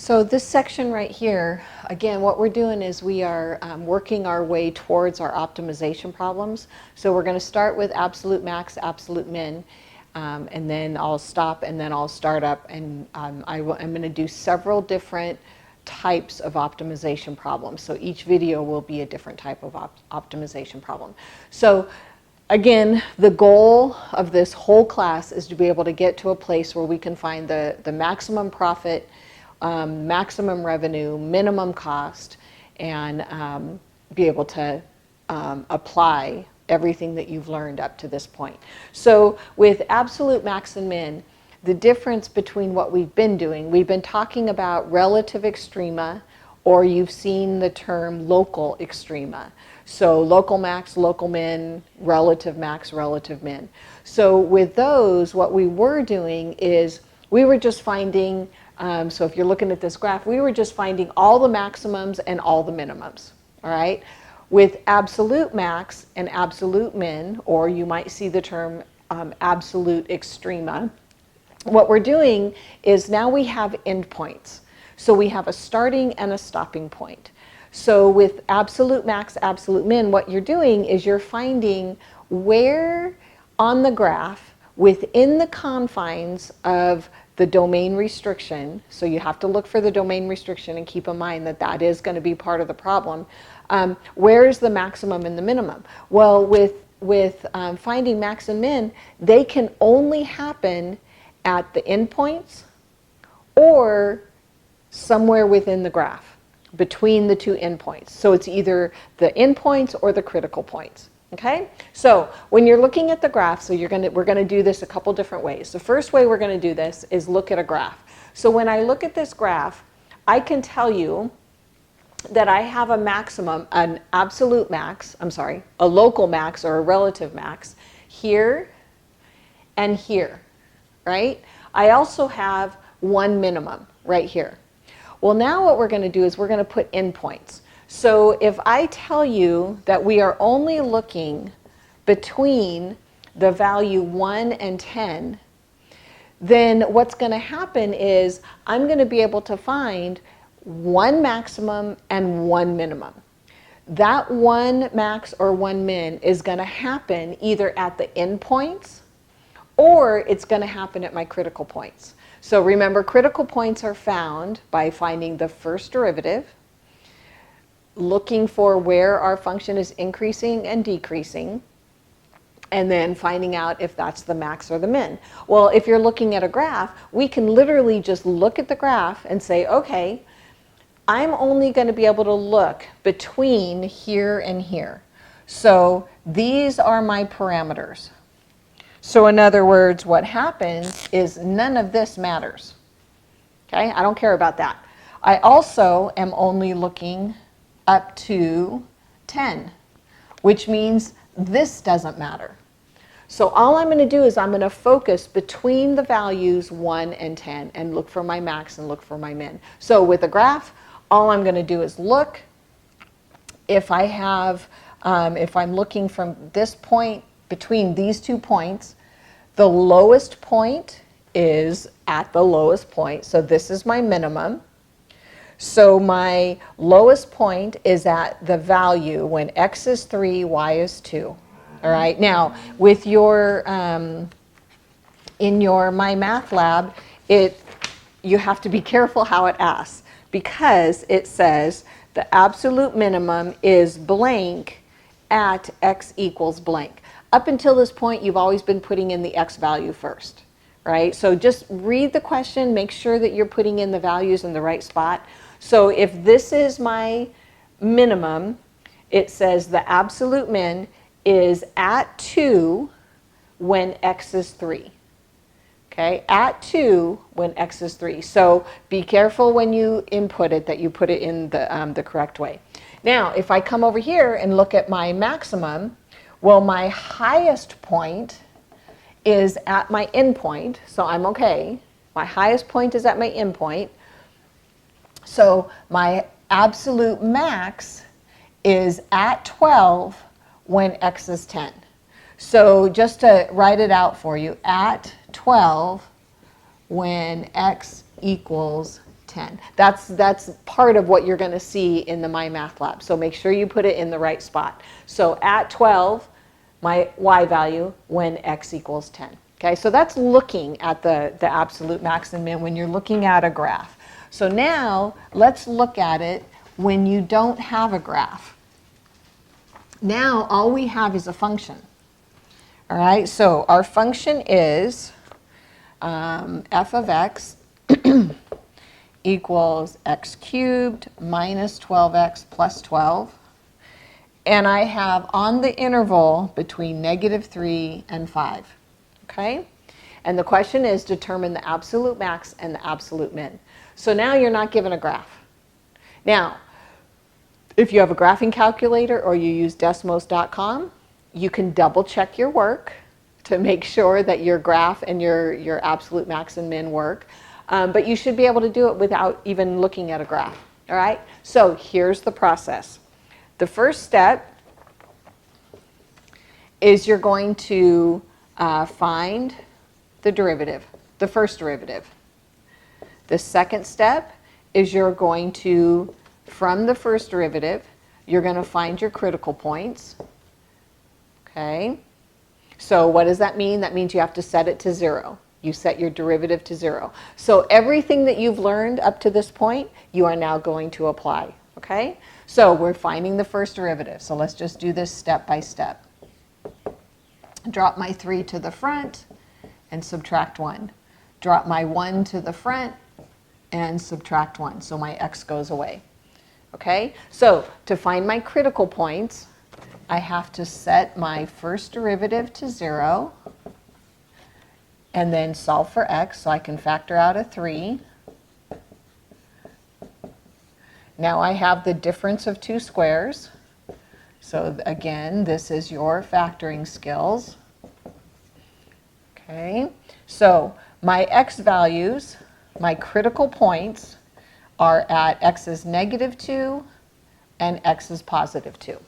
So this section right here, again, what we're doing is we are working our way towards our optimization problems. So we're going to start with absolute max, absolute min, and then I'll stop and then I'll start up, and I'm going to do several different types of optimization problems. So each video will be a different type of optimization problem. So again, the goal of this whole class is to be able to get to a place where we can find the maximum profit, maximum revenue, minimum cost, and be able to apply everything that you've learned up to this point. So with absolute max and min, the difference between what we've been doing, we've been talking about relative extrema, or you've seen the term local extrema. So local max, local min, relative max, relative min. So with those, what we were doing is we were just finding, so if you're looking at this graph, we were just finding all the maximums and all the minimums, all right? With absolute max and absolute min, or you might see the term absolute extrema, what we're doing is now we have endpoints. So we have a starting and a stopping point. So with absolute max, absolute min, what you're doing is you're finding where on the graph within the confines of the domain restriction, so you have to look for the domain restriction and keep in mind that that is going to be part of the problem. Where is the maximum and the minimum? Well, with finding max and min, they can only happen at the endpoints or somewhere within the graph between the two endpoints. So it's either the endpoints or the critical points. Okay? So when you're looking at the graph, so we're going to do this a couple different ways. The first way we're going to do this is look at a graph. So when I look at this graph, I can tell you that I have a maximum, an absolute max, a local max or a relative max here and here, right? I also have one minimum right here. Well, now what we're going to do is we're going to put endpoints. So if I tell you that we are only looking between the value 1 and 10, then what's going to happen is I'm going to be able to find one maximum and one minimum. That one max or one min is going to happen either at the endpoints or it's going to happen at my critical points. So remember, critical points are found by finding the first derivative, looking for where our function is increasing and decreasing, and then finding out if that's the max or the min. Well, if you're looking at a graph, we can literally just look at the graph and say, okay, I'm only going to be able to look between here and here. So these are my parameters. So in other words, what happens is none of this matters. Okay, I don't care about that. I also am only looking up to 10, which means this doesn't matter. So all I'm going to do is I'm going to focus between the values 1 and 10 and look for my max and look for my min. So with a graph, all I'm going to do is look. If I have, if I'm looking from this point between these 2 points, the lowest point is at the lowest point. So this is my minimum. So my lowest point is at the value when x is 3, y is 2. All right. Now, with your in your MyMathLab, you have to be careful how it asks, because it says the absolute minimum is blank at x equals blank. Up until this point, you've always been putting in the x value first, right? So just read the question, make sure that you're putting in the values in the right spot. So if this is my minimum, it says the absolute min is at 2 when x is 3. Okay, at 2 when x is 3. So be careful when you input it that you put it in the correct way. Now, if I come over here and look at my maximum, well, my highest point is at my endpoint, so I'm okay. My highest point is at my endpoint. So my absolute max is at 12 when x is 10. So just to write it out for you, at 12 when x equals 10. That's part of what you're going to see in the MyMathLab. So make sure you put it in the right spot. So at 12, my y value when x equals 10. Okay, so that's looking at the absolute max and min when you're looking at a graph. So now let's look at it when you don't have a graph. Now all we have is a function. All right, so our function is f of x equals x cubed minus 12x plus 12. And I have on the interval between -3 and 5. Okay? And the question is determine the absolute max and the absolute min. So now you're not given a graph. Now, if you have a graphing calculator or you use Desmos.com, you can double check your work to make sure that your graph and your absolute max and min work. But you should be able to do it without even looking at a graph. All right? So here's the process. The first step is you're going to find the derivative, the first derivative. The second step is you're going to, from the first derivative, you're going to find your critical points. Okay? So what does that mean? That means you have to set it to 0. You set your derivative to 0. So everything that you've learned up to this point, you are now going to apply. Okay? So we're finding the first derivative. So let's just do this step by step. Drop my 3 to the front and subtract 1. Drop my 1 to the front and subtract 1. So my x goes away. Okay? So to find my critical points, I have to set my first derivative to 0 and then solve for x, so I can factor out a 3. Now I have the difference of two squares. So again, this is your factoring skills. Okay, so my x values, my critical points, are at x is -2 and x is +2.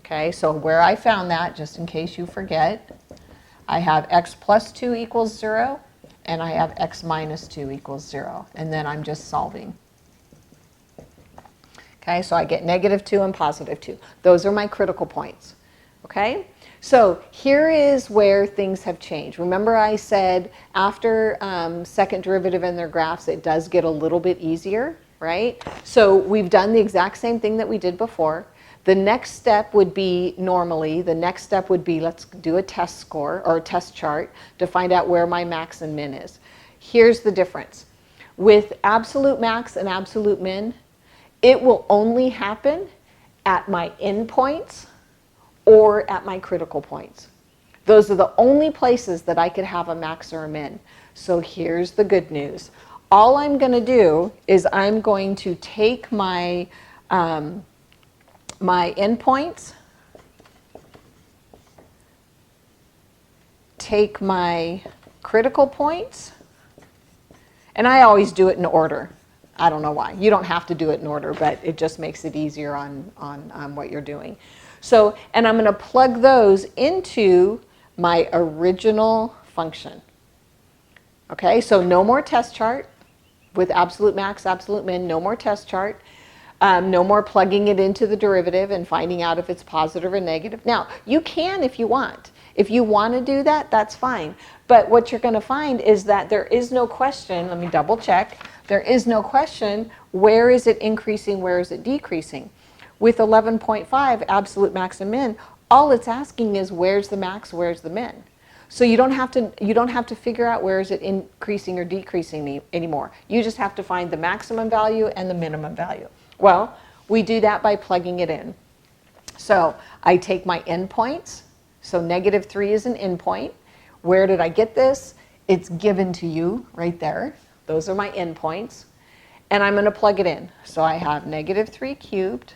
Okay, so where I found that, just in case you forget, I have x plus 2 equals 0, and I have x minus 2 equals 0. And then I'm just solving. Okay, so I get -2 and +2. Those are my critical points. Okay, so here is where things have changed. Remember I said after second derivative in their graphs, it does get a little bit easier, right? So we've done the exact same thing that we did before. The next step would be, normally, the next step would be, let's do a test score or a test chart to find out where my max and min is. Here's the difference. With absolute max and absolute min, it will only happen at my endpoints or at my critical points. Those are the only places that I could have a max or a min. So here's the good news. All I'm going to do is I'm going to take my my endpoints, take my critical points, and I always do it in order. I don't know why. You don't have to do it in order, but it just makes it easier on what you're doing. So, and I'm going to plug those into my original function. Okay, so no more test chart with absolute max, absolute min, no more test chart. No more plugging it into the derivative and finding out if it's positive or negative. Now, you can if you want. If you want to do that, that's fine. But what you're going to find is that there is no question, let me double check, there is no question where is it increasing, where is it decreasing. With 11.5, absolute max and min, all it's asking is where's the max, where's the min. So you don't have to figure out where is it increasing or decreasing anymore. You just have to find the maximum value and the minimum value. Well, we do that by plugging it in. So I take my endpoints. So -3 is an endpoint. Where did I get this? It's given to you right there. Those are my endpoints. And I'm going to plug it in. So I have -3 cubed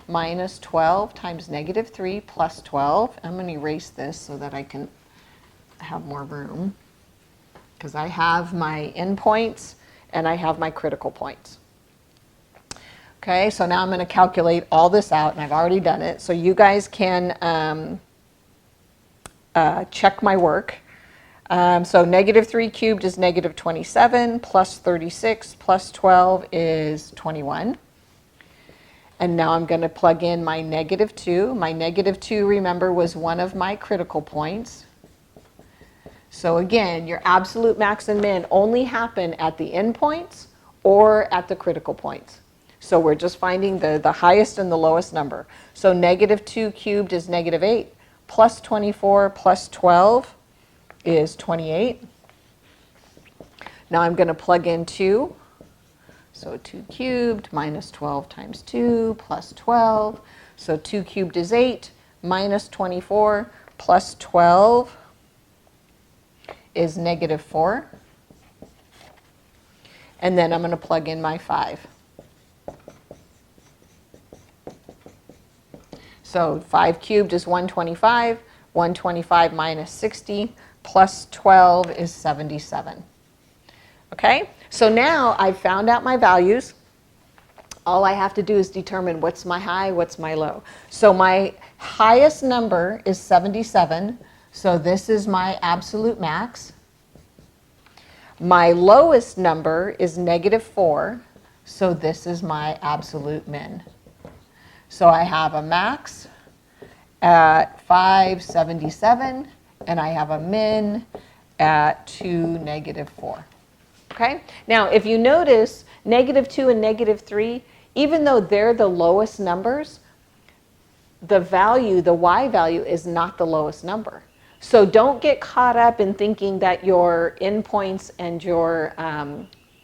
minus 12 times -3 plus 12. I'm going to erase this so that I can have more room, because I have my endpoints and I have my critical points. Okay, so now I'm going to calculate all this out, and I've already done it. So you guys can check my work. So negative 3 cubed is negative 27, plus 36 plus 12 is 21. And now I'm going to plug in my negative 2. My negative 2, remember, was one of my critical points. So again, your absolute max and min only happen at the endpoints or at the critical points. So we're just finding the highest and the lowest number. So negative 2 cubed is negative 8, plus 24 plus 12 is 28. Now I'm going to plug in 2. So 2 cubed minus 12 times 2 plus 12. So 2 cubed is 8 minus 24 plus 12 is negative 4. And then I'm going to plug in my 5. So 5 cubed is 125. 125 minus 60 plus 12 is 77. Okay? So now I've found out my values. All I have to do is determine what's my high, what's my low. So my highest number is 77. So this is my absolute max. My lowest number is negative 4. So this is my absolute min. So I have a max at 577, and I have a min at 2, negative 4. Okay? Now, if you notice, negative 2 and negative 3, even though they're the lowest numbers, the value, the y value, is not the lowest number. So don't get caught up in thinking that your endpoints and your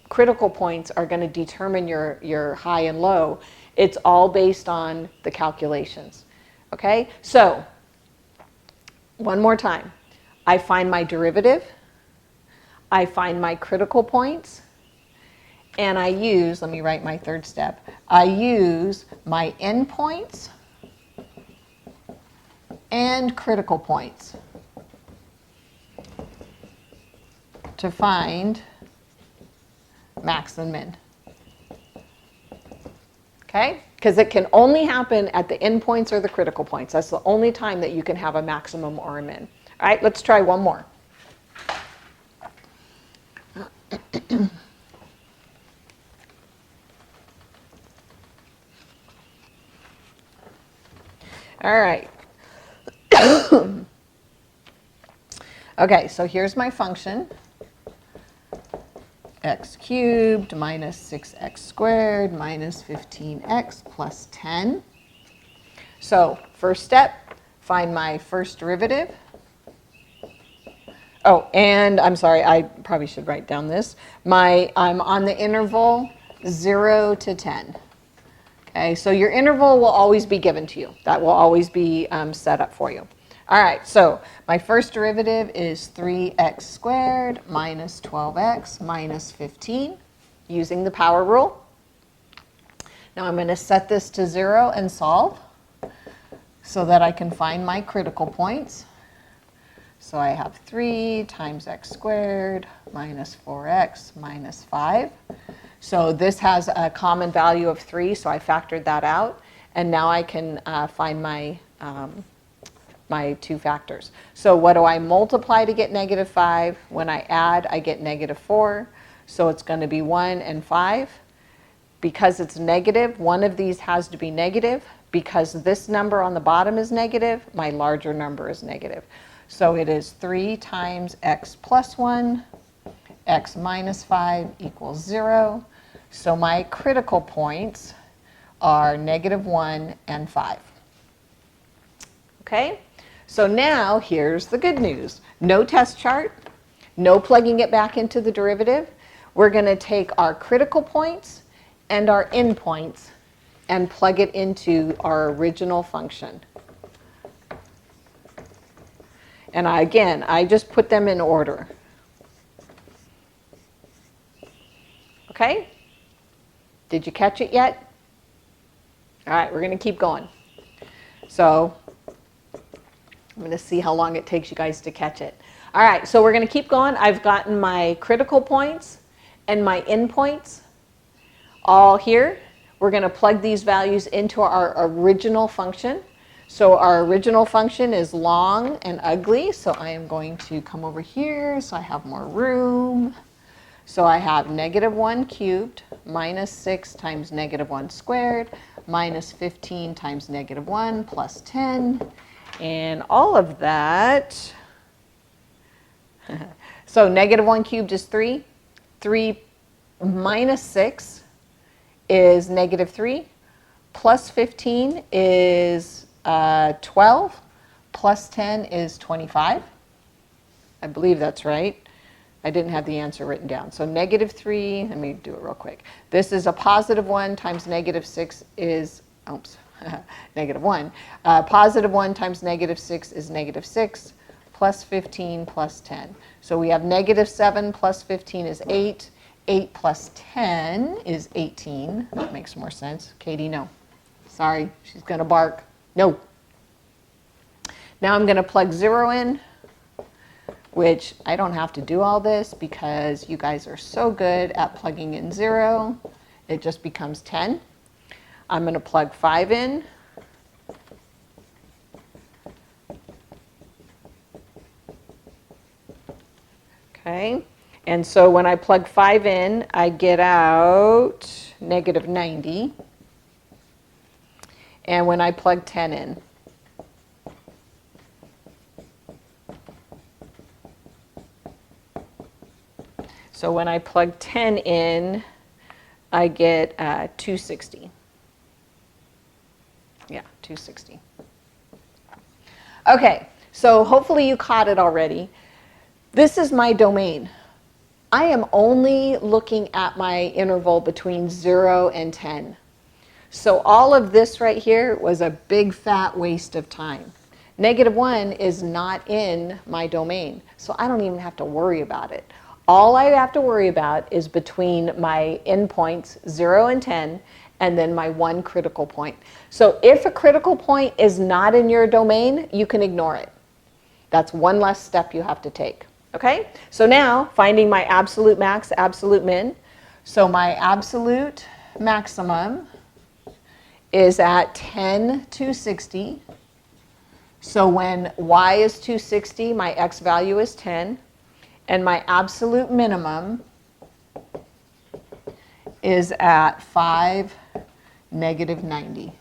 critical points are going to determine your high and low. It's all based on the calculations. Okay? So, one more time. I find my derivative. I find my critical points. And I use, let me write my third step. I use my endpoints and critical points to find max and min. Okay? Because it can only happen at the endpoints or the critical points. That's the only time that you can have a maximum or a min. All right, let's try one more. All right. Okay, so here's my function. X cubed minus 6x squared minus 15x plus 10. So first step, find my first derivative. Oh, and I'm sorry, I probably should write down this. I'm on the interval 0 to 10. Okay, so your interval will always be given to you. That will always be set up for you. All right, so my first derivative is 3x squared minus 12x minus 15 using the power rule. Now I'm going to set this to 0 and solve so that I can find my critical points. So I have 3 times x squared minus 4x minus 5. So this has a common value of 3, so I factored that out. And now I can find my two factors. So what do I multiply to get negative 5? When I add, I get negative 4. So it's going to be 1 and 5. Because it's negative, one of these has to be negative. Because this number on the bottom is negative, my larger number is negative. So it is 3 times x plus 1, x minus 5 equals 0. So my critical points are negative 1 and 5. Okay? So now here's the good news. No test chart, no plugging it back into the derivative. We're going to take our critical points and our endpoints and plug it into our original function. And I just put them in order. Okay? Did you catch it yet? All right, we're going to keep going. So I'm going to see how long it takes you guys to catch it. All right, so we're going to keep going. I've gotten my critical points and my endpoints all here. We're going to plug these values into our original function. So our original function is long and ugly, so I am going to come over here so I have more room. So I have negative 1 cubed minus 6 times negative 1 squared minus 15 times negative 1 plus 10. And all of that, so negative 1 cubed is 3. 3 minus 6 is negative 3. Plus 15 is 12. Plus 10 is 25. I believe that's right. I didn't have the answer written down. So negative 3, let me do it real quick. This is a positive 1 times negative 6 is, oops, negative 1. Positive 1 times negative 6 is negative 6, plus 15 plus 10. So we have negative 7 plus 15 is 8. 8 plus 10 is 18. That makes more sense. Katie, no. Sorry, she's going to bark. No. Now I'm going to plug 0 in, which I don't have to do all this because you guys are so good at plugging in 0. It just becomes 10. I'm going to plug 5 in. Okay. And so when I plug 5 in, I get out negative 90. And when I plug 10 in, so when I plug 10 in, I get 260. Yeah, 260. Okay, so hopefully you caught it already. This is my domain. I am only looking at my interval between 0 and 10. So all of this right here was a big fat waste of time. Negative 1 is not in my domain, so I don't even have to worry about it. All I have to worry about is between my endpoints 0 and 10, and then my one critical point. So if a critical point is not in your domain, you can ignore it. That's one less step you have to take. Okay? So now, finding my absolute max, absolute min. So my absolute maximum is at 10, 260. So when y is 260, my x value is 10. And my absolute minimum is at 5, negative 90.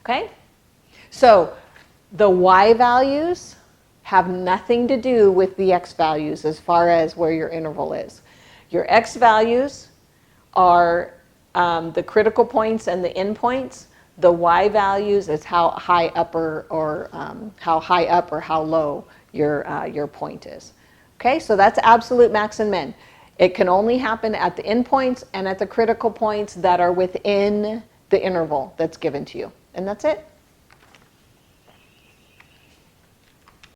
Okay? So the y values have nothing to do with the x values as far as where your interval is. Your x values are the critical points and the endpoints. The y values is how high up or how low your point is. Okay, so that's absolute max and min. It can only happen at the endpoints and at the critical points that are within the interval that's given to you. And that's it.